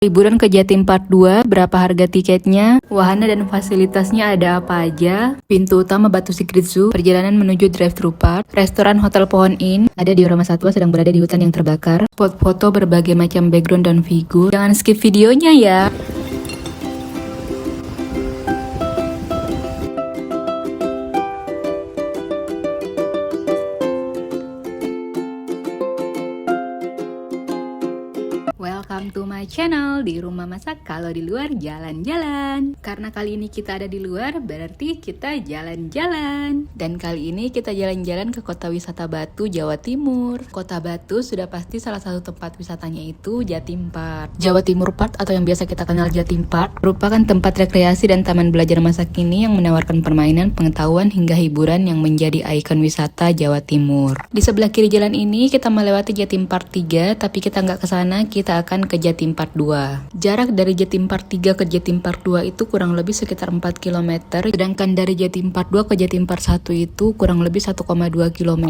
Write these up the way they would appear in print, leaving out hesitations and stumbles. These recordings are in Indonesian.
Liburan ke Jatim Part 2, berapa harga tiketnya, wahana dan fasilitasnya ada apa aja, pintu utama Batu Secret Zoo, perjalanan menuju drive-thru park, restoran Hotel Pohon Inn, ada di Roma Satwa sedang berada di hutan yang terbakar, spot foto berbagai macam background dan figur. Jangan skip videonya ya. Welcome to my channel, di rumah masak kalau di luar jalan-jalan. Karena kali ini kita ada di luar, berarti kita jalan-jalan. Dan kali ini kita jalan-jalan ke kota wisata Batu, Jawa Timur. Kota Batu sudah pasti salah satu tempat wisatanya itu Jatim Park. Jawa Timur Park atau yang biasa kita kenal Jatim Park merupakan tempat rekreasi dan taman belajar masak ini yang menawarkan permainan, pengetahuan hingga hiburan yang menjadi ikon wisata Jawa Timur. Di sebelah kiri jalan ini kita melewati Jatim Park 3, tapi kita nggak ke sana, kita akan ke Jatim Park 2. Jarak dari Jatim Park 3 ke Jatim Park 2 itu kurang lebih sekitar 4 km, sedangkan dari Jatim Park 2 ke Jatim Park 1 itu kurang lebih 1,2 km.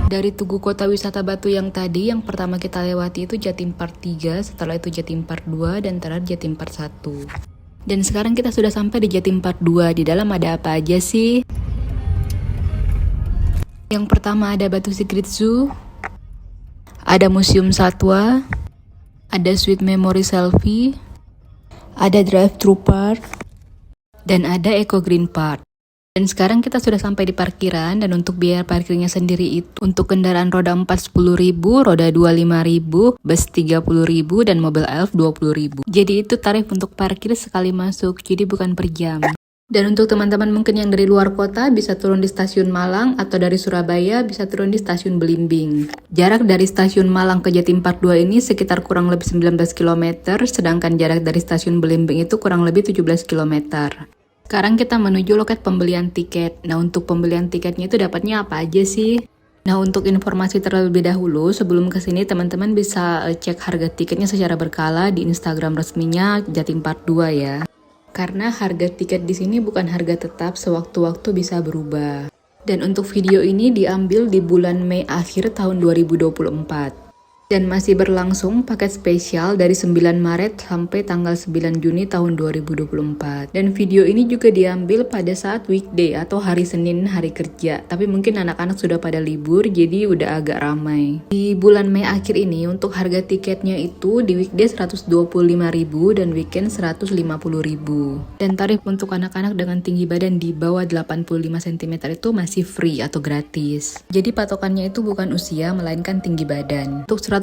Dari Tugu Kota Wisata Batu yang tadi, yang pertama kita lewati itu Jatim Park 3, setelah itu Jatim Park 2, dan terakhir Jatim Park 1. Dan sekarang kita sudah sampai di Jatim Park 2. Di dalam ada apa aja sih? Yang pertama ada Batu Secret Zoo, ada Museum Satwa, ada Sweet Memory Selfie, ada Drive-thru Park, dan ada Eco Green Park. Dan sekarang kita sudah sampai di parkiran, dan untuk biaya parkirnya sendiri itu untuk kendaraan roda 4 10.000, roda 2 5.000, bus 30.000, dan mobil elf 20.000. Jadi itu tarif untuk parkir sekali masuk, jadi bukan per jam. Dan untuk teman-teman mungkin yang dari luar kota bisa turun di stasiun Malang, atau dari Surabaya bisa turun di stasiun Belimbing. Jarak dari stasiun Malang ke Jatim Park 2 ini sekitar kurang lebih 19 km, sedangkan jarak dari stasiun Belimbing itu kurang lebih 17 km. Sekarang kita menuju loket pembelian tiket. Nah, untuk pembelian tiketnya itu dapatnya apa aja sih? Nah, untuk informasi terlebih dahulu, sebelum kesini teman-teman bisa cek harga tiketnya secara berkala di Instagram resminya Jatim Park 2 ya. Karena harga tiket di sini bukan harga tetap, sewaktu-waktu bisa berubah. Dan untuk video ini diambil di bulan Mei akhir tahun 2024. Dan masih berlangsung paket spesial dari 9 Maret sampai tanggal 9 Juni tahun 2024. Dan video ini juga diambil pada saat weekday atau hari Senin, hari kerja. Tapi mungkin anak-anak sudah pada libur, jadi udah agak ramai. Di bulan Mei akhir ini untuk harga tiketnya itu di weekday 125.000 dan weekend 150.000. Dan tarif untuk anak-anak dengan tinggi badan di bawah 85 cm itu masih free atau gratis. Jadi patokannya itu bukan usia, melainkan tinggi badan. Untuk 125.000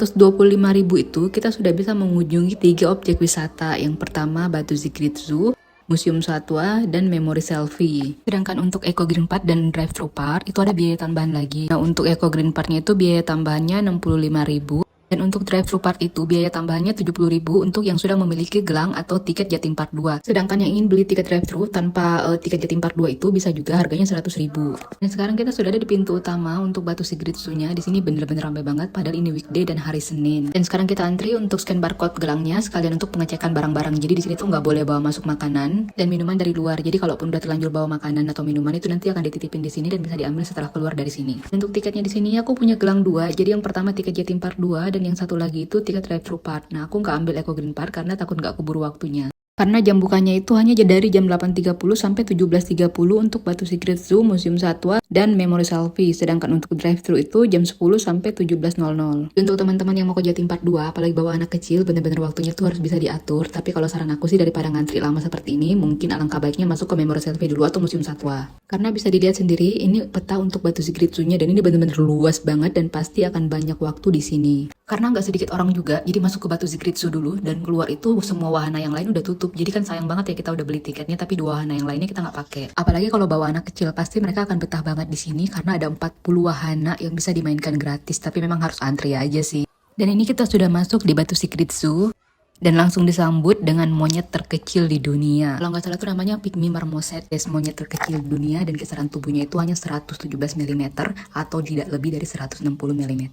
itu kita sudah bisa mengunjungi 3 objek wisata. Yang pertama Batu Secret Zoo, Museum Satwa, dan Memory Selfie. Sedangkan untuk Eco Green Park dan Drive-thru Park itu ada biaya tambahan lagi. Nah, untuk Eco Green Parknya itu biaya tambahannya 65.000. Dan untuk Drive-thru Park itu biaya tambahannya 70.000 untuk yang sudah memiliki gelang atau tiket Jatim Park 2. Sedangkan yang ingin beli tiket Drive-thru tanpa tiket Jatim Park 2 itu bisa juga harganya 100.000. Dan sekarang kita sudah ada di pintu utama untuk Batu Secret Zoo-nya. Di sini bener-bener ramai banget padahal ini weekday dan hari Senin. Dan sekarang kita antri untuk scan barcode gelangnya sekalian untuk pengecekan barang-barang. Jadi di sini tuh nggak boleh bawa masuk makanan dan minuman dari luar. Jadi kalaupun udah terlanjur bawa makanan atau minuman itu nanti akan dititipin di sini dan bisa diambil setelah keluar dari sini. Untuk tiketnya di sini aku punya gelang 2. Jadi yang pertama tiket Jatim Park 2 dan yang satu lagi itu tiket Drive-thru Park. Nah, aku nggak ambil Eco Green Park karena takut nggak keburu waktunya. Karena jam bukanya itu hanya dari jam 8.30 sampai 17.30 untuk Batu Secret Zoo, Museum Satwa, dan Memory Selfie. Sedangkan untuk Drive-thru itu jam 10 sampai 17.00. Untuk teman-teman yang mau ke Jatim Park 2, apalagi bawa anak kecil, bener-bener waktunya tuh harus bisa diatur. Tapi kalau saran aku sih daripada ngantri lama seperti ini, mungkin alangkah baiknya masuk ke Memory Selfie dulu atau Museum Satwa. Karena bisa dilihat sendiri, ini peta untuk Batu Secret Zoo-nya dan ini bener-bener luas banget dan pasti akan banyak waktu di sini. Karena nggak sedikit orang juga, jadi masuk ke Batu Secret Zoo dulu dan keluar itu semua wahana yang lain udah tutup. Jadi kan sayang banget ya kita udah beli tiketnya tapi 2 wahana yang lainnya kita nggak pakai. Apalagi kalau bawa anak kecil pasti mereka akan betah banget di sini karena ada 40 wahana yang bisa dimainkan gratis. Tapi memang harus antri aja sih. Dan ini kita sudah masuk di Batu Secret Zoo. Dan langsung disambut dengan monyet terkecil di dunia. Kalau nggak salah itu namanya Pygmy Marmoset, monyet terkecil di dunia dan kisaran tubuhnya itu hanya 117 mm atau tidak lebih dari 160 mm.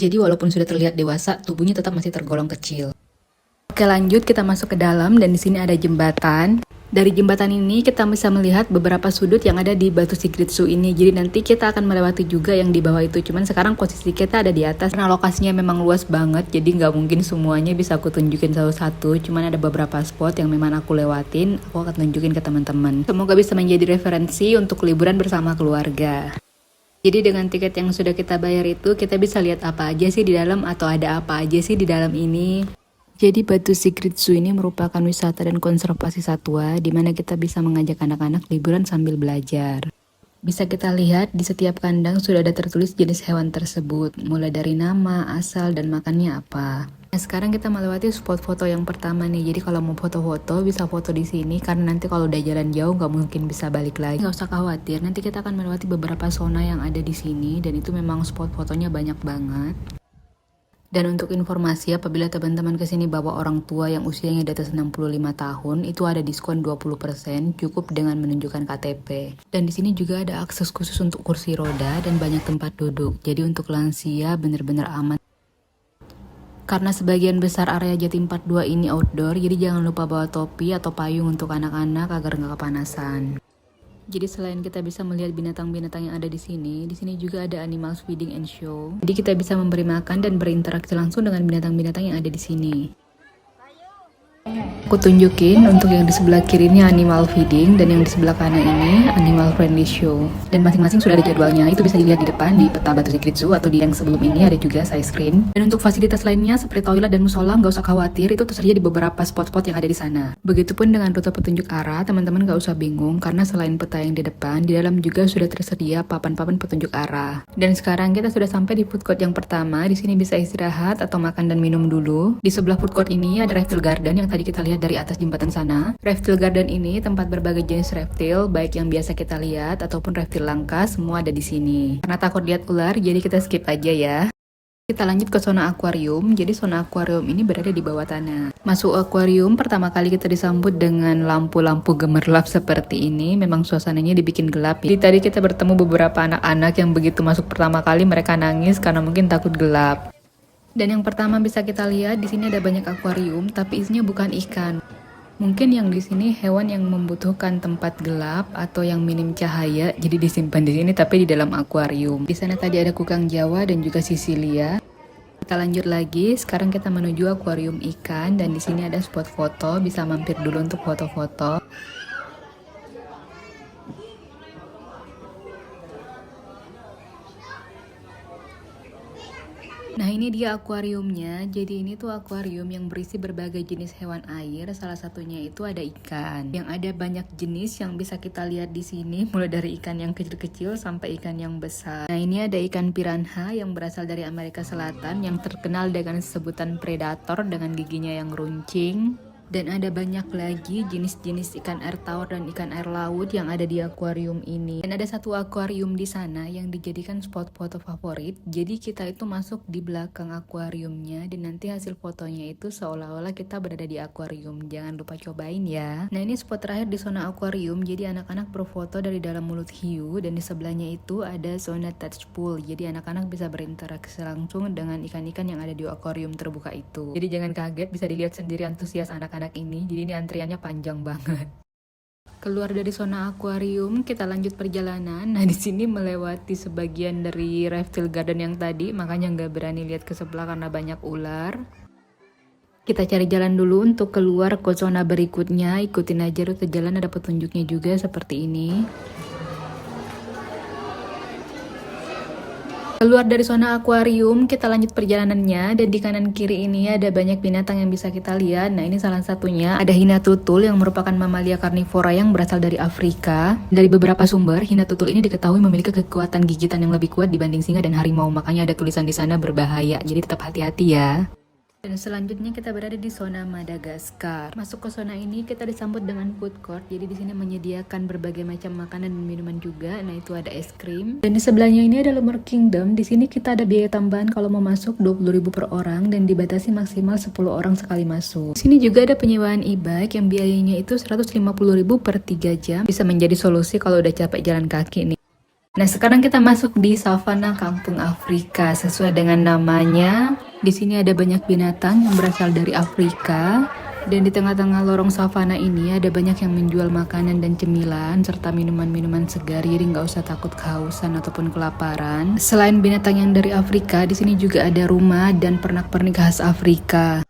Jadi walaupun sudah terlihat dewasa, tubuhnya tetap masih tergolong kecil. Oke, lanjut kita masuk ke dalam dan di sini ada jembatan. Dari jembatan ini kita bisa melihat beberapa sudut yang ada di Batu Secret Zoo ini. Jadi nanti kita akan melewati juga yang di bawah itu. Cuman sekarang posisi kita ada di atas karena lokasinya memang luas banget. Jadi nggak mungkin semuanya bisa aku tunjukin satu-satu. Cuman ada beberapa spot yang memang aku lewatin. Aku akan tunjukin ke teman-teman. Semoga bisa menjadi referensi untuk liburan bersama keluarga. Jadi dengan tiket yang sudah kita bayar itu kita bisa lihat apa aja sih di dalam atau ada apa aja sih di dalam ini. Jadi Batu Secret Zoo ini merupakan wisata dan konservasi satwa di mana kita bisa mengajak anak-anak liburan sambil belajar. Bisa kita lihat di setiap kandang sudah ada tertulis jenis hewan tersebut, mulai dari nama, asal, dan makannya apa. Nah, sekarang kita melewati spot foto yang pertama nih. Jadi kalau mau foto-foto bisa foto di sini karena nanti kalau udah jalan jauh nggak mungkin bisa balik lagi. Nggak usah khawatir, nanti kita akan melewati beberapa zona yang ada di sini dan itu memang spot fotonya banyak banget. Dan untuk informasi, apabila teman-teman kesini bawa orang tua yang usianya di atas 65 tahun, itu ada diskon 20% cukup dengan menunjukkan KTP. Dan di sini juga ada akses khusus untuk kursi roda dan banyak tempat duduk. Jadi untuk lansia benar-benar aman. Karena sebagian besar area Jatim Park 2 ini outdoor, jadi jangan lupa bawa topi atau payung untuk anak-anak agar nggak kepanasan. Jadi selain kita bisa melihat binatang-binatang yang ada di sini juga ada animal feeding and show. Jadi kita bisa memberi makan dan berinteraksi langsung dengan binatang-binatang yang ada di sini. Aku tunjukin untuk yang di sebelah kiri ini animal feeding dan yang di sebelah kanan ini animal friendly show. Dan masing-masing sudah ada jadwalnya, itu bisa dilihat di depan di peta Batu Secret Zoo atau di yang sebelum ini ada juga side screen. Dan untuk fasilitas lainnya seperti toilet dan musola nggak usah khawatir, itu tersedia di beberapa spot-spot yang ada di sana. Begitupun dengan rute petunjuk arah, teman-teman nggak usah bingung karena selain peta yang di depan, di dalam juga sudah tersedia papan-papan petunjuk arah. Dan sekarang kita sudah sampai di food court yang pertama. Di sini bisa istirahat atau makan dan minum dulu. Di sebelah food court ini ada reptile garden yang tadi kita lihat dari atas jembatan sana. Reptile garden ini tempat berbagai jenis reptil, baik yang biasa kita lihat ataupun reptil langka, semua ada di sini. Karena takut lihat ular, jadi kita skip aja ya. Kita lanjut ke zona akuarium. Jadi zona akuarium ini berada di bawah tanah. Masuk akuarium, pertama kali kita disambut dengan lampu-lampu gemerlap seperti ini. Memang suasananya dibikin gelap. Jadi tadi kita bertemu beberapa anak-anak yang begitu masuk pertama kali mereka nangis karena mungkin takut gelap. Dan yang pertama bisa kita lihat di sini ada banyak akuarium, tapi isinya bukan ikan. Mungkin yang di sini hewan yang membutuhkan tempat gelap atau yang minim cahaya, jadi disimpan di sini tapi di dalam akuarium. Di sana tadi ada kukang Jawa dan juga sisilia. Kita lanjut lagi, sekarang kita menuju akuarium ikan dan di sini ada spot foto, bisa mampir dulu untuk foto-foto. Nah ini dia akuariumnya. Jadi ini tuh akuarium yang berisi berbagai jenis hewan air. Salah satunya itu ada ikan. Yang ada banyak jenis yang bisa kita lihat di sini, mulai dari ikan yang kecil-kecil sampai ikan yang besar. Nah ini ada ikan piranha yang berasal dari Amerika Selatan yang terkenal dengan sebutan predator dengan giginya yang runcing. Dan ada banyak lagi jenis-jenis ikan air tawar dan ikan air laut yang ada di akuarium ini. Dan ada satu akuarium di sana yang dijadikan spot foto favorit. Jadi kita itu masuk di belakang akuariumnya dan nanti hasil fotonya itu seolah-olah kita berada di akuarium. Jangan lupa cobain ya. Nah ini spot terakhir di zona akuarium. Jadi anak-anak berfoto dari dalam mulut hiu dan di sebelahnya itu ada zona touch pool. Jadi anak-anak bisa berinteraksi langsung dengan ikan-ikan yang ada di akuarium terbuka itu. Jadi jangan kaget, bisa dilihat sendiri antusias anak-anak ini. Jadi ini antriannya panjang banget. Keluar dari zona akuarium, kita lanjut perjalanan. Nah di sini melewati sebagian dari reptile garden yang tadi, makanya nggak berani lihat ke sebelah karena banyak ular. Kita cari jalan dulu untuk keluar ke zona berikutnya. Ikutin aja rute jalan, ada petunjuknya juga seperti ini. Keluar dari zona akuarium, kita lanjut perjalanannya, dan di kanan kiri ini ada banyak binatang yang bisa kita lihat. Nah ini salah satunya, ada hina tutul yang merupakan mamalia karnivora yang berasal dari Afrika. Dari beberapa sumber, hina tutul ini diketahui memiliki kekuatan gigitan yang lebih kuat dibanding singa dan harimau, makanya ada tulisan di sana berbahaya, jadi tetap hati-hati ya. Dan selanjutnya kita berada di zona Madagaskar. Masuk ke zona ini kita disambut dengan food court. Jadi di sini menyediakan berbagai macam makanan dan minuman juga. Nah itu ada es krim. Dan di sebelahnya ini ada Lemur Kingdom. Di sini kita ada biaya tambahan kalau mau masuk 20.000 per orang dan dibatasi maksimal 10 orang sekali masuk. Di sini juga ada penyewaan e-bike yang biayanya itu 150.000 per 3 jam. Bisa menjadi solusi kalau udah capek jalan kaki nih. Nah sekarang kita masuk di savana kampung Afrika. Sesuai dengan namanya, di sini ada banyak binatang yang berasal dari Afrika. Dan di tengah-tengah lorong savana ini ada banyak yang menjual makanan dan cemilan serta minuman-minuman segar, jadi nggak usah takut kehausan ataupun kelaparan. Selain binatang yang dari Afrika, di sini juga ada rumah dan pernak-pernik khas Afrika.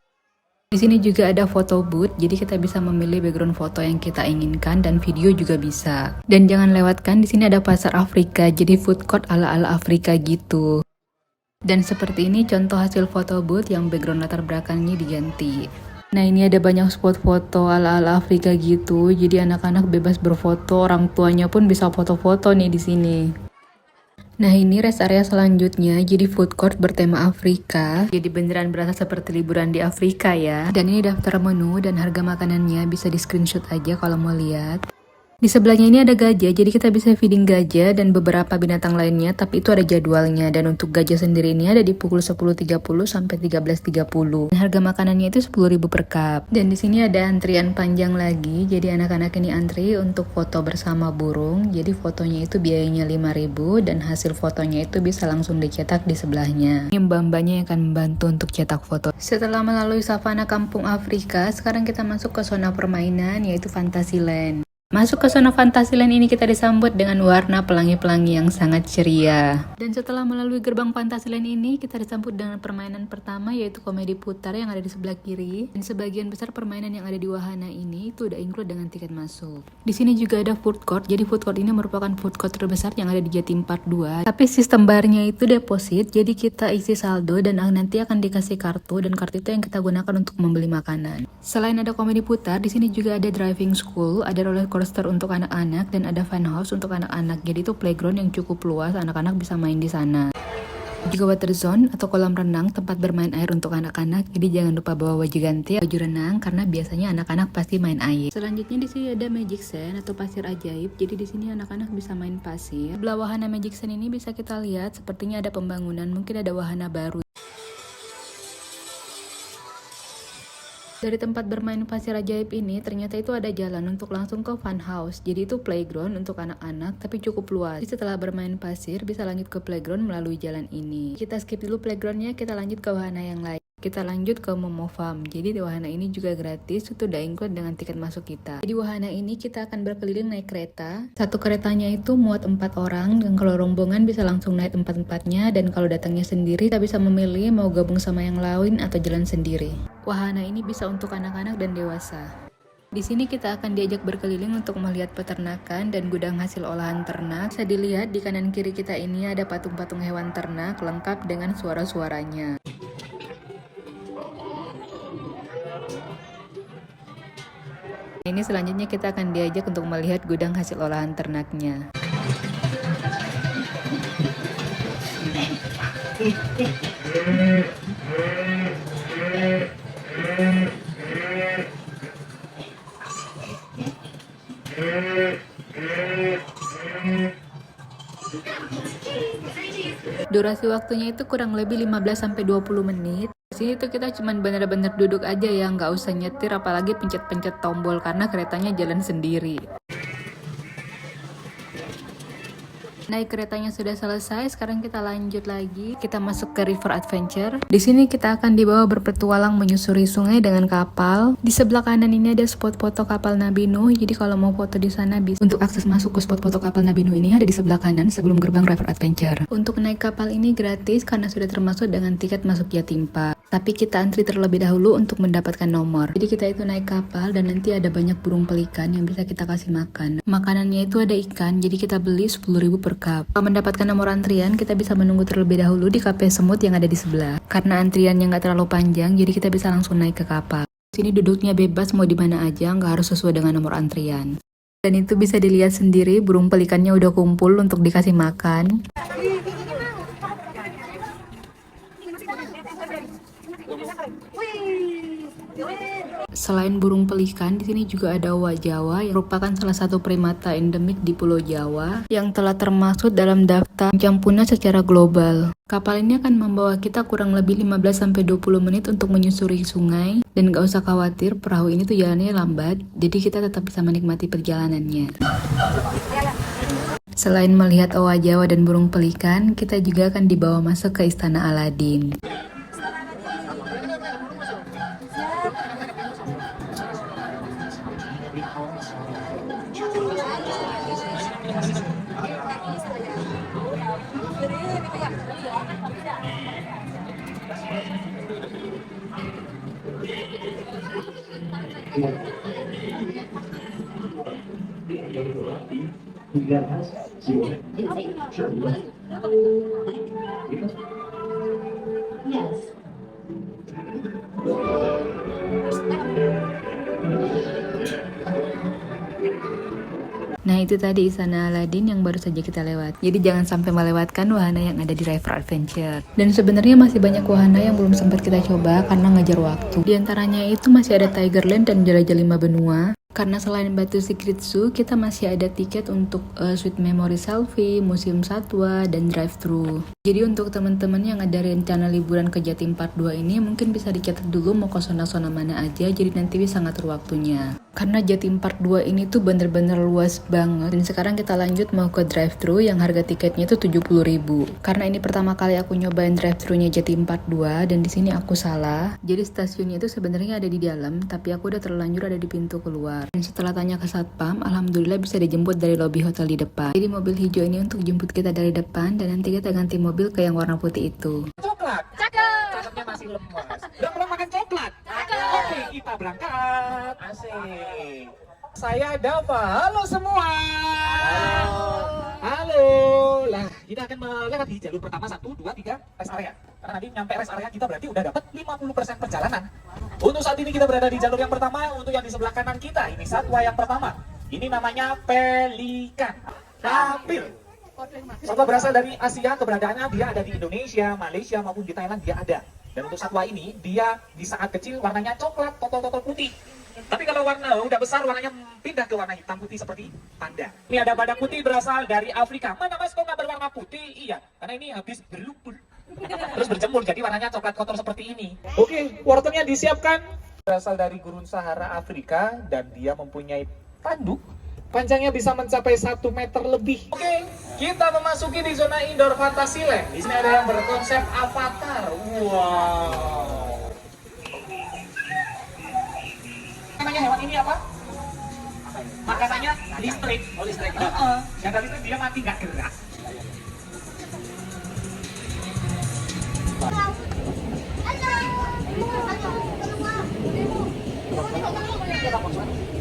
Di sini juga ada foto booth, jadi kita bisa memilih background foto yang kita inginkan dan video juga bisa. Dan jangan lewatkan, di sini ada pasar Afrika, jadi food court ala-ala Afrika gitu. Dan seperti ini contoh hasil foto booth yang background latar belakangnya diganti. Nah, ini ada banyak spot foto ala-ala Afrika gitu, jadi anak-anak bebas berfoto, orang tuanya pun bisa foto-foto nih di sini. Nah, ini rest area selanjutnya, jadi food court bertema Afrika. Jadi beneran berasa seperti liburan di Afrika ya. Dan ini daftar menu dan harga makanannya, bisa di screenshot aja kalau mau lihat. Di sebelahnya ini ada gajah, jadi kita bisa feeding gajah dan beberapa binatang lainnya, tapi itu ada jadwalnya. Dan untuk gajah sendiri ini ada di pukul 10.30 sampai 13.30. Dan harga makanannya itu 10.000 per cup. Dan di sini ada antrian panjang lagi, jadi anak-anak ini antri untuk foto bersama burung. Jadi fotonya itu biayanya 5.000 dan hasil fotonya itu bisa langsung dicetak di sebelahnya. Ini mbak-mbaknya yang akan membantu untuk cetak foto. Setelah melalui savana kampung Afrika, sekarang kita masuk ke zona permainan yaitu Fantasyland. Masuk ke zona Fantasyland ini kita disambut dengan warna pelangi-pelangi yang sangat ceria. Dan setelah melalui gerbang Fantasyland ini, kita disambut dengan permainan pertama yaitu komedi putar yang ada di sebelah kiri. Dan sebagian besar permainan yang ada di wahana ini itu udah include dengan tiket masuk. Di sini juga ada food court. Jadi food court ini merupakan food court terbesar yang ada di Jatim Park 2. Tapi sistem bayarnya itu deposit, jadi kita isi saldo dan nanti akan dikasih kartu, dan kartu itu yang kita gunakan untuk membeli makanan. Selain ada komedi putar, di sini juga ada driving school, ada roller coaster untuk anak-anak, dan ada fun house untuk anak-anak. Jadi itu playground yang cukup luas, anak-anak bisa main di sana. Juga water zone atau kolam renang, tempat bermain air untuk anak-anak. Jadi jangan lupa bawa baju ganti, baju renang, karena biasanya anak-anak pasti main air. Selanjutnya di sini ada magic sand atau pasir ajaib. Jadi di sini anak-anak bisa main pasir. Sebelah wahana magic sand ini bisa kita lihat sepertinya ada pembangunan, mungkin ada wahana baru. Dari tempat bermain pasir ajaib ini, ternyata itu ada jalan untuk langsung ke fun house. Jadi itu playground untuk anak-anak, tapi cukup luas. Jadi setelah bermain pasir, bisa lanjut ke playground melalui jalan ini. Kita skip dulu playgroundnya, kita lanjut ke wahana yang lain. Kita lanjut ke Momo Farm. Jadi di wahana ini juga gratis, itu udah include dengan tiket masuk kita. Di wahana ini kita akan berkeliling naik kereta. Satu keretanya itu muat 4 orang, dan kalau rombongan bisa langsung naik 4-4-nya, dan kalau datangnya sendiri kita bisa memilih mau gabung sama yang lain atau jalan sendiri. Wahana ini bisa untuk anak-anak dan dewasa. Di sini kita akan diajak berkeliling untuk melihat peternakan dan gudang hasil olahan ternak. Bisa dilihat di kanan kiri kita ini ada patung-patung hewan ternak lengkap dengan suara-suaranya. Ini selanjutnya kita akan diajak untuk melihat gudang hasil olahan ternaknya. Durasi waktunya itu kurang lebih 15-20 menit. Di sini tuh kita cuman bener-bener duduk aja ya, nggak usah nyetir apalagi pencet-pencet tombol karena keretanya jalan sendiri. Naik keretanya sudah selesai, sekarang kita lanjut lagi. Kita masuk ke River Adventure. Di sini kita akan dibawa berpetualang menyusuri sungai dengan kapal. Di sebelah kanan ini ada spot foto kapal Nabi Nuh. Jadi kalau mau foto di sana bisa. Untuk akses masuk ke spot foto kapal Nabi Nuh ini ada di sebelah kanan sebelum gerbang River Adventure. Untuk naik kapal ini gratis karena sudah termasuk dengan tiket masuk Jatim Park. Tapi kita antri terlebih dahulu untuk mendapatkan nomor. Jadi kita itu naik kapal dan nanti ada banyak burung pelikan yang bisa kita kasih makan. Makanannya itu ada ikan, jadi kita beli 10.000 per cup. Kalau mendapatkan nomor antrian, kita bisa menunggu terlebih dahulu di kafe semut yang ada di sebelah. Karena antriannya nggak terlalu panjang, jadi kita bisa langsung naik ke kapal. Sini duduknya bebas mau di mana aja, nggak harus sesuai dengan nomor antrian. Dan itu bisa dilihat sendiri, burung pelikannya udah kumpul untuk dikasih makan. Selain burung pelikan, di sini juga ada owa Jawa yang merupakan salah satu primata endemik di Pulau Jawa yang telah termasuk dalam daftar cancang punah secara global. Kapal ini akan membawa kita kurang lebih 15-20 menit untuk menyusuri sungai, dan gak usah khawatir perahu ini tuh jalannya lambat, jadi kita tetap bisa menikmati perjalanannya. Selain melihat owa Jawa dan burung pelikan, kita juga akan dibawa masuk ke Istana Aladin. Yes. Nah itu tadi Istana Aladin yang baru saja kita lewat. Jadi jangan sampai melewatkan wahana yang ada di River Adventure. Dan sebenarnya masih banyak wahana yang belum sempat kita coba karena ngejar waktu. Di antaranya itu masih ada Tigerland dan Jelajah 5 Benua. Karena selain Batu Secret Zoo, kita masih ada tiket untuk Sweet Memory Selfie, Museum Satwa, dan drive-thru. Jadi untuk teman-teman yang ada rencana liburan ke Jatim Part 2 ini, mungkin bisa dicatat dulu mau ke zona-zona mana aja, jadi nanti bisa ngatur waktunya. Karena Jatim Part 2 ini tuh bener-bener luas banget. Dan sekarang kita lanjut mau ke drive-thru yang harga tiketnya itu 70.000. Karena ini pertama kali aku nyobain drive-thrunya Jatim Part 2, dan di sini aku salah. Jadi stasiunnya itu sebenarnya ada di dalam, tapi aku udah terlanjur ada di pintu keluar. Dan setelah tanya ke satpam, alhamdulillah bisa dijemput dari lobi hotel di depan. Jadi mobil hijau ini untuk jemput kita dari depan, dan nanti kita ganti mobil ke yang warna putih itu. Coklat. Cakep. Cakepnya masih lemas. Udah pernah makan coklat? Cakep. Oke, kita berangkat. Asik. Saya Dava. Halo semua. Halo. Lah, kita akan melewati jalur pertama 1, 2, 3 rest area. Karena nanti nyampe rest area kita berarti udah dapat 50% perjalanan. Untuk saat ini kita berada di jalur yang pertama. Untuk yang di sebelah kanan kita, ini satwa yang pertama. Ini namanya pelikan. Tapir. Satwa berasal dari Asia, keberadaannya dia ada di Indonesia, Malaysia maupun di Thailand dia ada. Dan untuk satwa ini, dia di saat kecil warnanya coklat, totol-totol putih. Tapi kalau warna udah besar, warnanya pindah ke warna hitam putih seperti panda. Ini ada badak putih berasal dari Afrika. Mana mas kok nggak berwarna putih? Iya, karena ini habis berlumpur. Terus berjemur, jadi warnanya coklat kotor seperti ini. Oke, wortelnya disiapkan. Berasal dari gurun Sahara Afrika dan dia mempunyai tanduk. Panjangnya bisa mencapai 1 meter lebih. Oke, kita memasuki di zona indoor Fantasyland. Di sini ada yang berkonsep avatar. Wow. Namanya hewan ini apa? Makasannya listrik. Oh listrik. Yang dari listrik dia mati nggak gerak.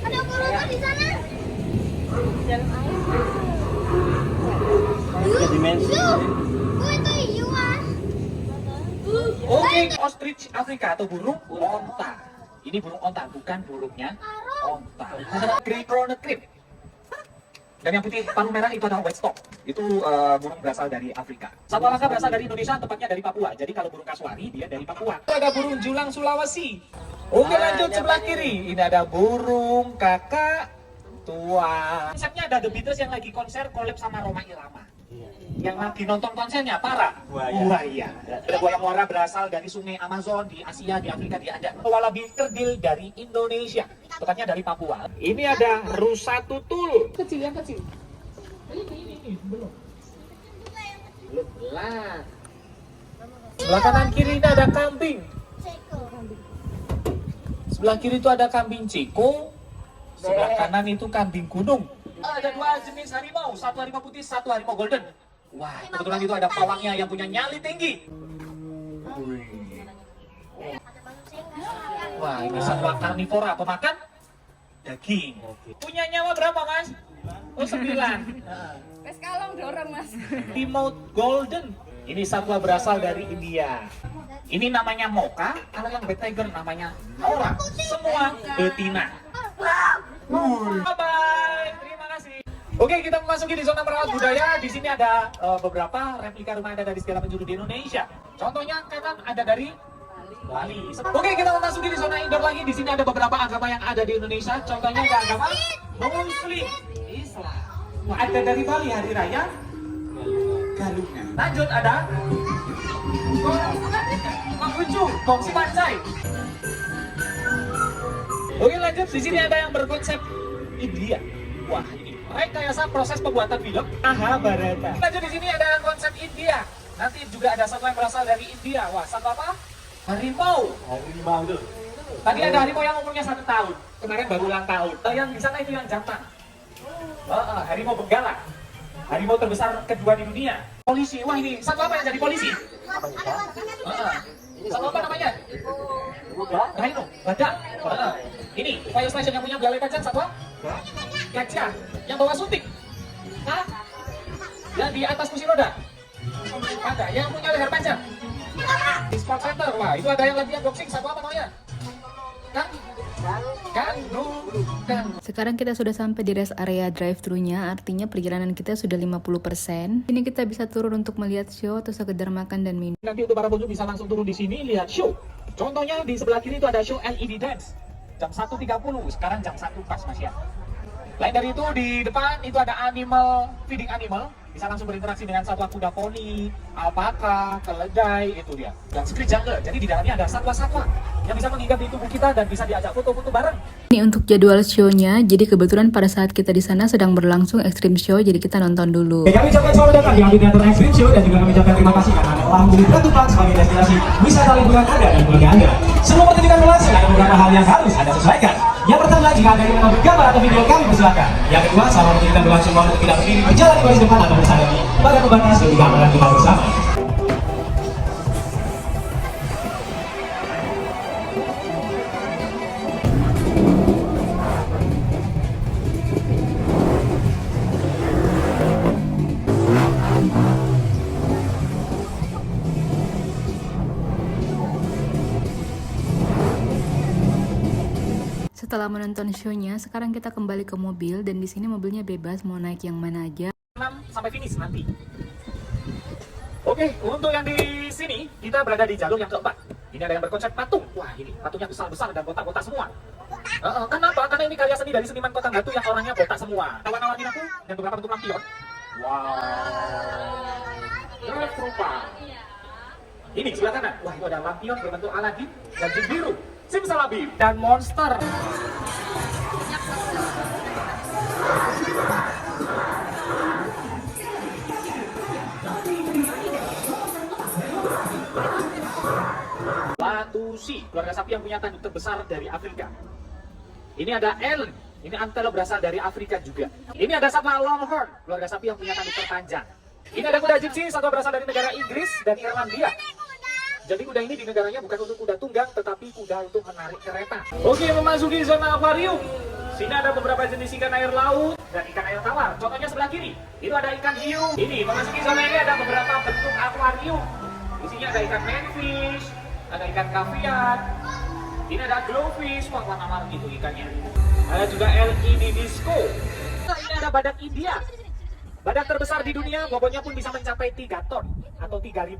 Ada burung di sana. Itu hiuan. Oke, ostrich Afrika atau burung onta. Ini burung onta, bukan burungnya onta. Grey crowned crib. Dan yang putih panu merah itu adalah white stock. Itu burung berasal dari Afrika. Satwa langka berasal dari Indonesia, tepatnya dari Papua. Jadi kalau burung kasuari dia dari Papua. Ada burung julang Sulawesi. Oke, lanjut sebelah kiri. Ini ada burung kakak tua. Konsepnya ada The Beatles yang lagi konser collab sama Rhoma Irama. Yang lagi nonton konsernya para buaya. Ada buaya muara berasal dari sungai Amazon di Asia, di Afrika dia ada. Wallaby kerdil dari Indonesia, tepatnya dari Papua. Ini ada rusa tutul. Kecil yang kecil. Ini belum. Belum lah. Sebelah kanan kiri ini ada kambing. Sebelah kiri itu ada kambing ceko. Sebelah kanan itu kambing gunung. Ada 2 jenis harimau, satu harimau putih, satu harimau golden. Wah, kebetulan itu ada pawangnya yang punya nyali tinggi. Wah, ini satwa karnivora, pemakan daging. Punya nyawa berapa, Mas? Oh, 9. Kalong dorong mas. Plymouth Golden. Ini satwa berasal dari India. Ini namanya Mocha, kalau yang bad tiger namanya Nora. Semua betina. Bye-bye, terima kasih. Oke, kita memasuki di zona merawat budaya. Di sini ada beberapa replika rumah adat dari segala penjuru di Indonesia. Contohnya kanan ada dari Bali. Oke, kita memasuki di zona indoor lagi. Di sini ada beberapa agama yang ada di Indonesia. Contohnya ada agama Muslim, Islam. Ada dari Bali Hari Raya Galungan. Lanjut ada Makucu, Kongsi Pancai. Oke, lanjut. Di sini ada yang berkonsep India. Wah, ini rekayasa proses pembuatan film Mahabharata. Lanjut, di sini ada konsep India. Nanti juga ada satwa yang berasal dari India. Wah, satwa apa? Harimau. Harimau itu. Tadi ada harimau yang umurnya 1 tahun. Kemarin baru ulang tahun. Yang di sana itu yang jantan. Harimau Benggala. Harimau terbesar kedua di dunia. Polisi, wah ini satwa apa yang jadi polisi? Satwa apa namanya? Rhino, badak. Ini fire station yang punya belalai panjang satwa? Gajah. Yang bawa suntik? Hah? Yang di atas kursi roda? Ada. Yang punya leher panjang? Di sport center, wah itu ada yang latihan boxing, satwa apa namanya? Kanguru. Sekarang kita sudah sampai di rest area drive-thru-nya, artinya perjalanan kita sudah 50%. Ini kita bisa turun untuk melihat show atau sekedar makan dan minum. Nanti untuk para pengunjung bisa langsung turun di sini lihat show. Contohnya di sebelah kiri itu ada show LED dance jam 1.30, sekarang jam 1 pas Mas ya. Lain dari itu di depan itu ada animal feeding animal, bisa langsung berinteraksi dengan satwa kuda poni, alpaka, keledai, itu dia. Dan secret jungle, jadi di dalamnya ada satwa-satwa yang bisa mengingat di tubuh kita dan bisa diajak foto-foto bareng. Ini untuk jadwal show-nya, jadi kebetulan pada saat kita di sana sedang berlangsung Extreme Show, jadi kita nonton dulu. Kami ucapkan selamat datang di Amfiteater Extreme Show dan juga kami ucapkan terima kasih karena Anda telah memilih Ratu Park sebagai destinasi wisata liburan Anda dan keluarga Anda. Sebelum pertunjukan berlangsung, ada beberapa hal yang harus Anda sesuaikan. Yang pertama, jika Anda ingin mengambil gambar atau video kami persilakan. Yang kedua, selama pertunjukan berlangsung mohon untuk tidak berdiri berjalan di baris depan atau bersandar pada pembatas demi keamanan kita bersama. Setelah menonton show-nya, sekarang kita kembali ke mobil dan di sini mobilnya bebas mau naik yang mana aja. 6 sampai finish nanti. Oke, untuk yang di sini kita berada di jalur yang keempat. Ini ada yang berkonsep patung. Wah, ini patungnya besar-besar dan botak-botak semua. Kenapa? Karena ini karya seni dari seniman Kota Batu yang orangnya botak semua. Warna-warni aku dan beberapa bentuk lampion. Wow. Drive Trupa. Ini sebelah kanan. Wah, itu ada lampion berbentuk Aladin dan jin biru, simsalabim dan monster. Latusi, keluarga sapi yang punya tanduk terbesar dari Afrika. Ini ada elk, ini antelope berasal dari Afrika juga. Ini ada satwa longhorn, keluarga sapi yang punya tanduk terpanjang. Ini ada kuda gypsy, satwa berasal dari negara Inggris dan Irlandia. Jadi kuda ini di negaranya bukan untuk kuda tunggang, tetapi kuda untuk menarik kereta. Oke, memasuki zona akuarium. Sini ada beberapa jenis ikan air laut dan ikan air tawar. Contohnya sebelah kiri, itu ada ikan hiu. Ini, memasuki zona ini ada beberapa bentuk akuarium. Di sini ada ikan manfish, ada ikan kaviar. Ini ada glowfish, wah warna-warni itu ikannya. Ada juga LED disco. Ini ada badak India. Badak terbesar di dunia, bobotnya pun bisa mencapai 3 ton atau 3.000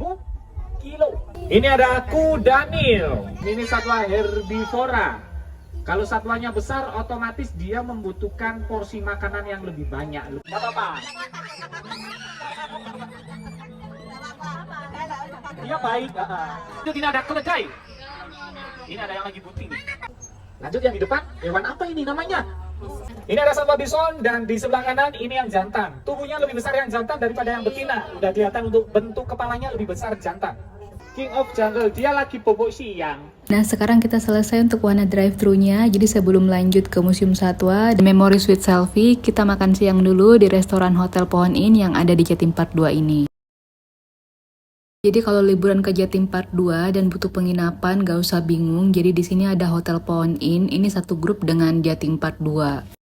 kilo. Ini ada kuda Nil. Ini satwa herbivora. Kalau satwanya besar, otomatis dia membutuhkan porsi makanan yang lebih banyak. Gak apa-apa. Dia baik. Itu ini ada keledai. Ini ada yang lagi bunting. Lanjut yang di depan, hewan apa ini namanya? Ini ada satwa bison dan di sebelah kanan ini yang jantan. Tubuhnya lebih besar yang jantan daripada yang betina. Udah kelihatan untuk bentuk kepalanya lebih besar jantan. King of Jungle, dia lagi bobok siang. Nah, sekarang kita selesai untuk wahana drive-thru-nya. Jadi sebelum lanjut ke Museum Satwa, The Memory Suite Selfie, kita makan siang dulu di restoran Hotel Pohon Inn yang ada di Jatim Park 2 ini. Jadi kalau liburan ke Jatim Park 2 dan butuh penginapan, gak usah bingung. Jadi di sini ada Hotel Pohon Inn, ini satu grup dengan Jatim Park 2.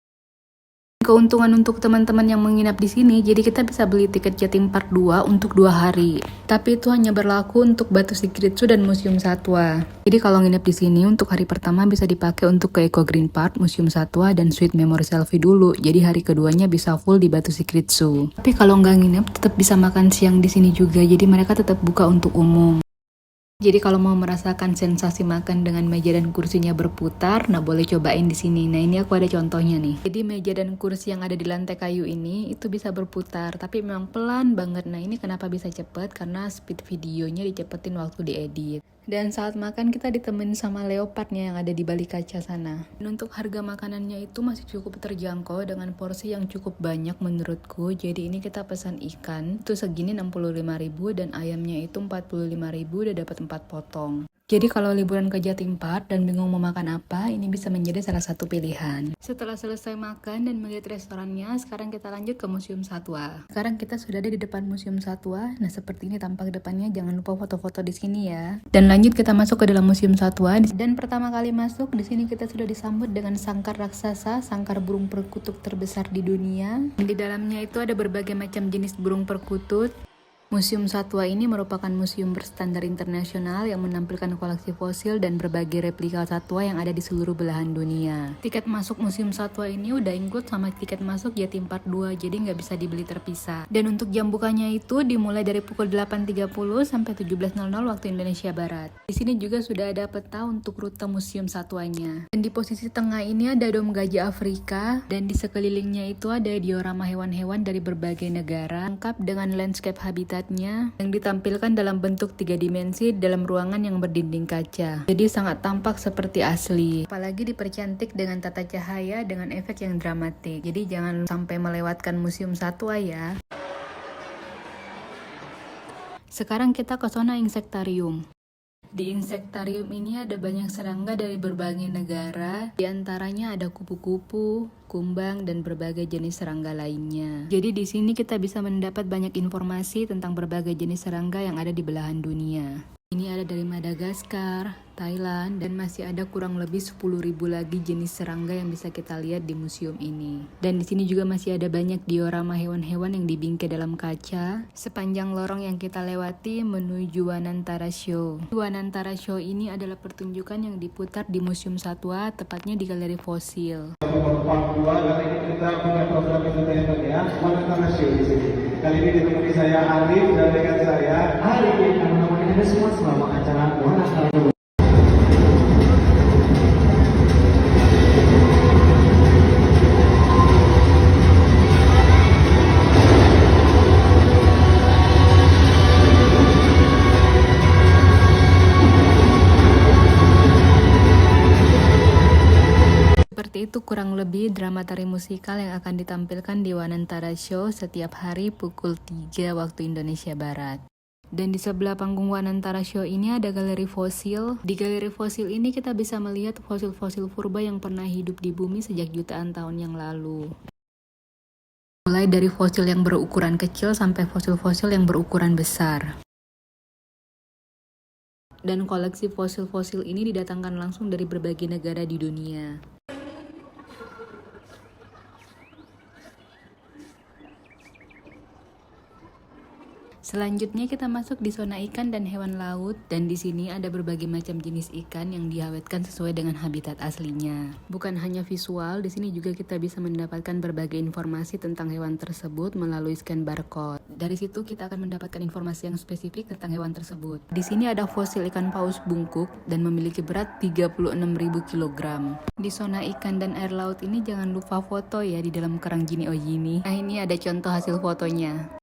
Keuntungan untuk teman-teman yang menginap di sini, jadi kita bisa beli tiket Jatim Park 2 untuk 2 hari. Tapi itu hanya berlaku untuk Batu Secret Zoo dan Museum Satwa. Jadi kalau nginep di sini untuk hari pertama bisa dipakai untuk ke Eco Green Park, Museum Satwa, dan Sweet Memory Selfie dulu. Jadi hari keduanya bisa full di Batu Secret Zoo. Tapi kalau nggak nginep, tetap bisa makan siang di sini juga. Jadi mereka tetap buka untuk umum. Jadi kalau mau merasakan sensasi makan dengan meja dan kursinya berputar, nah boleh cobain di sini. Nah ini aku ada contohnya nih. Jadi meja dan kursi yang ada di lantai kayu ini itu bisa berputar, tapi memang pelan banget. Nah ini kenapa bisa cepet? Karena speed videonya dicepetin waktu diedit. Dan saat makan kita ditemenin sama leopardnya yang ada di balik kaca sana. Dan untuk harga makanannya itu masih cukup terjangkau dengan porsi yang cukup banyak menurutku. Jadi ini kita pesan ikan, itu segini 65.000 dan ayamnya itu 45.000 udah dapat 4 potong. Jadi kalau liburan ke Jatim Park dan bingung mau makan apa, ini bisa menjadi salah satu pilihan. Setelah selesai makan dan melihat restorannya, sekarang kita lanjut ke Museum Satwa. Sekarang kita sudah ada di depan Museum Satwa. Nah, seperti ini tampak depannya. Jangan lupa foto-foto di sini ya. Dan lanjut kita masuk ke dalam Museum Satwa. Dan pertama kali masuk, di sini kita sudah disambut dengan sangkar raksasa, sangkar burung perkutut terbesar di dunia. Di dalamnya itu ada berbagai macam jenis burung perkutut. Museum Satwa ini merupakan museum berstandar internasional yang menampilkan koleksi fosil dan berbagai replika satwa yang ada di seluruh belahan dunia. Tiket masuk Museum Satwa ini udah include sama tiket masuk Jatim Park 2, jadi nggak bisa dibeli terpisah. Dan untuk jam bukanya itu dimulai dari pukul 8.30 sampai 17.00 waktu Indonesia Barat. Di sini juga sudah ada peta untuk rute Museum Satwanya. Dan di posisi tengah ini ada dom gajah Afrika, dan di sekelilingnya itu ada diorama hewan-hewan dari berbagai negara, lengkap dengan landscape habitat yang ditampilkan dalam bentuk 3 dimensi dalam ruangan yang berdinding kaca. Jadi sangat tampak seperti asli. Apalagi dipercantik dengan tata cahaya dengan efek yang dramatik. Jadi jangan sampai melewatkan Museum Satwa ya. Sekarang kita ke zona insektarium. Di insektarium ini ada banyak serangga dari berbagai negara, di antaranya ada kupu-kupu, kumbang, dan berbagai jenis serangga lainnya. Jadi di sini kita bisa mendapat banyak informasi tentang berbagai jenis serangga yang ada di belahan dunia. Ini ada dari Madagaskar, Thailand, dan masih ada kurang lebih 10.000 lagi jenis serangga yang bisa kita lihat di museum ini. Dan di sini juga masih ada banyak diorama hewan-hewan yang dibingkai dalam kaca sepanjang lorong yang kita lewati menuju Wanantara Show. Wanantara Show ini adalah pertunjukan yang diputar di Museum Satwa, tepatnya di Galeri Fosil. Part 2 kali ini kita punya program entertainment ya, Wanantara Show di sini. Kali ini ditemani saya Arif dan rekan saya Ari yang menemani Anda semua selama acara Wanantara Show. Seperti itu kurang lebih drama tari musikal yang akan ditampilkan di Wanantara Show setiap hari pukul 3 waktu Indonesia Barat. Dan di sebelah panggung Wanantara Show ini ada galeri fosil. Di galeri fosil ini kita bisa melihat fosil-fosil purba yang pernah hidup di bumi sejak jutaan tahun yang lalu. Mulai dari fosil yang berukuran kecil sampai fosil-fosil yang berukuran besar. Dan koleksi fosil-fosil ini didatangkan langsung dari berbagai negara di dunia. Selanjutnya kita masuk di zona ikan dan hewan laut, dan di sini ada berbagai macam jenis ikan yang diawetkan sesuai dengan habitat aslinya. Bukan hanya visual, di sini juga kita bisa mendapatkan berbagai informasi tentang hewan tersebut melalui scan barcode. Dari situ kita akan mendapatkan informasi yang spesifik tentang hewan tersebut. Di sini ada fosil ikan paus bungkuk dan memiliki berat 36.000 kg. Di zona ikan dan air laut ini jangan lupa foto ya di dalam kerang Jini Ojini. Nah, ini ada contoh hasil fotonya.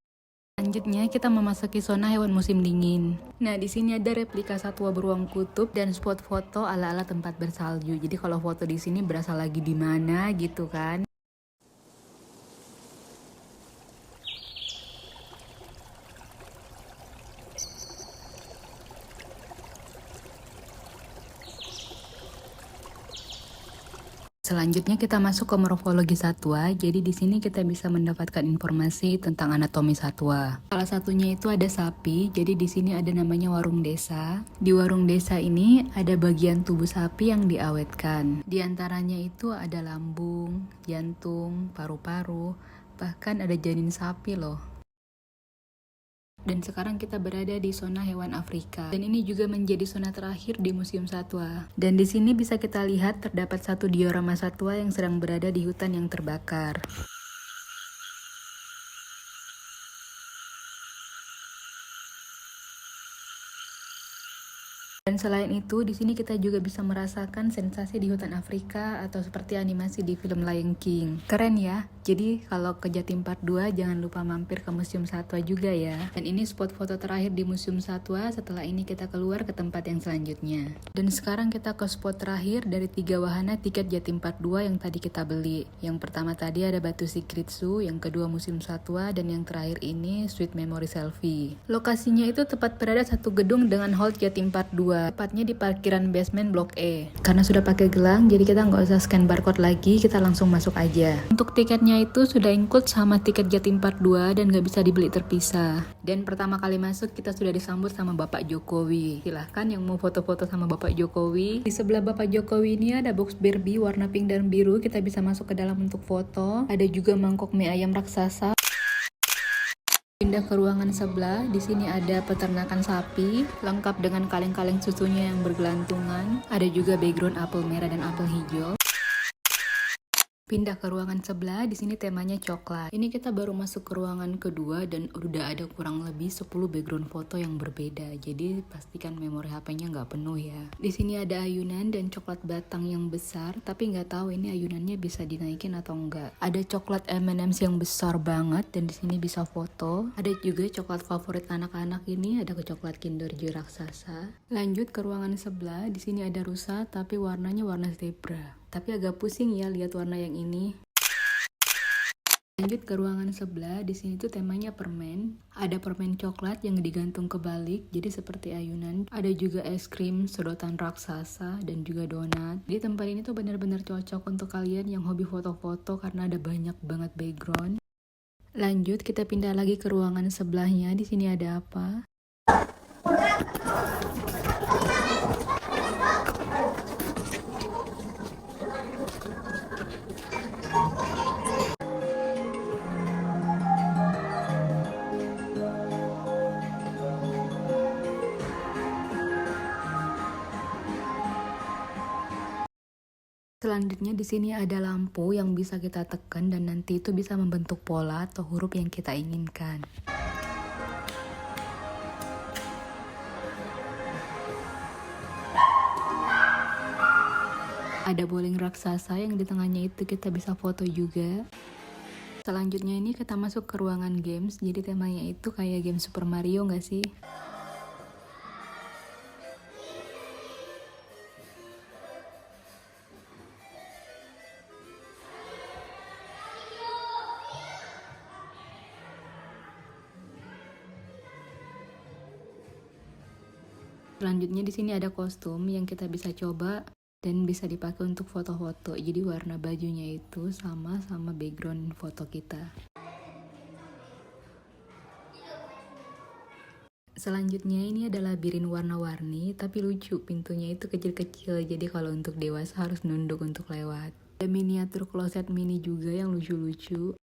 Selanjutnya kita memasuki zona hewan musim dingin. Nah, di sini ada replika satwa beruang kutub dan spot foto ala-ala tempat bersalju. Jadi kalau foto di sini berasa lagi di mana gitu kan. Selanjutnya kita masuk ke morfologi satwa. Jadi di sini kita bisa mendapatkan informasi tentang anatomi satwa. Salah satunya itu ada sapi. Jadi di sini ada namanya warung desa. Di warung desa ini ada bagian tubuh sapi yang diawetkan. Di antaranya itu ada lambung, jantung, paru-paru, bahkan ada janin sapi loh. Dan sekarang kita berada di zona hewan Afrika. Dan ini juga menjadi zona terakhir di Museum Satwa. Dan di sini bisa kita lihat terdapat satu diorama satwa yang sedang berada di hutan yang terbakar. Dan selain itu, di sini kita juga bisa merasakan sensasi di hutan Afrika atau seperti animasi di film Lion King. Keren ya? Jadi kalau ke Jatim Park 2 jangan lupa mampir ke Museum Satwa juga ya. Dan ini spot foto terakhir di Museum Satwa. Setelah ini kita keluar ke tempat yang selanjutnya. Dan sekarang kita ke spot terakhir dari 3 wahana tiket Jatim Park 2 yang tadi kita beli. Yang pertama tadi ada Batu Secret Zoo, yang kedua Museum Satwa, dan yang terakhir ini Sweet Memory Selfie. Lokasinya itu tepat berada satu gedung dengan hall Jatim Park 2. 2, tepatnya di parkiran basement Blok E. Karena sudah pakai gelang, jadi kita nggak usah scan barcode lagi, kita langsung masuk aja. Untuk tiketnya itu sudah include sama tiket Jatim Park 2 dan nggak bisa dibeli terpisah. Dan pertama kali masuk kita sudah disambut sama Bapak Jokowi. Silahkan yang mau foto-foto sama Bapak Jokowi. Di sebelah Bapak Jokowi ini ada box Barbie warna pink dan biru, kita bisa masuk ke dalam untuk foto. Ada juga mangkok mie ayam raksasa. Pindah ke ruangan sebelah, di sini ada peternakan sapi, lengkap dengan kaleng-kaleng susunya yang bergelantungan. Ada juga background apel merah dan apel hijau. Pindah ke ruangan sebelah, di sini temanya coklat. Ini kita baru masuk ke ruangan kedua dan udah ada kurang lebih 10 background foto yang berbeda. Jadi pastikan memori HP-nya nggak penuh ya. Di sini ada ayunan dan coklat batang yang besar, tapi nggak tahu ini ayunannya bisa dinaikin atau enggak. Ada coklat M&M's yang besar banget dan di sini bisa foto. Ada juga coklat favorit anak-anak ini, ada ke coklat Kinder Joy raksasa. Lanjut ke ruangan sebelah, di sini ada rusa tapi warnanya warna zebra. Tapi agak pusing ya lihat warna yang ini. Lanjut ke ruangan sebelah, di sini tuh temanya permen. Ada permen coklat yang digantung kebalik, jadi seperti ayunan. Ada juga es krim, sedotan raksasa, dan juga donat. Di tempat ini tuh benar-benar cocok untuk kalian yang hobi foto-foto karena ada banyak banget background. Lanjut kita pindah lagi ke ruangan sebelahnya. Di sini ada apa? Selanjutnya di sini ada lampu yang bisa kita tekan dan nanti itu bisa membentuk pola atau huruf yang kita inginkan. Ada bowling raksasa yang di tengahnya itu kita bisa foto juga. Selanjutnya ini kita masuk ke ruangan games, jadi temanya itu kayak game Super Mario nggak sih? Selanjutnya di sini ada kostum yang kita bisa coba dan bisa dipakai untuk foto-foto. Jadi warna bajunya itu sama background foto kita. Selanjutnya ini ada labirin warna-warni tapi lucu, pintunya itu kecil-kecil. Jadi kalau untuk dewasa harus nunduk untuk lewat. Ada miniatur kloset mini juga yang lucu-lucu.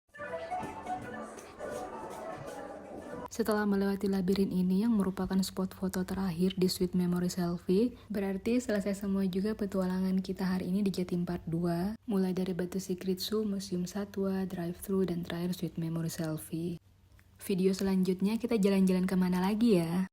Setelah melewati labirin ini yang merupakan spot foto terakhir di Sweet Memory Selfie, berarti selesai semua juga petualangan kita hari ini di Jatim Park 2, mulai dari Batu Secret Zoo, Museum Satwa, Drive-Thru, dan terakhir Sweet Memory Selfie. Video selanjutnya kita jalan-jalan kemana lagi ya?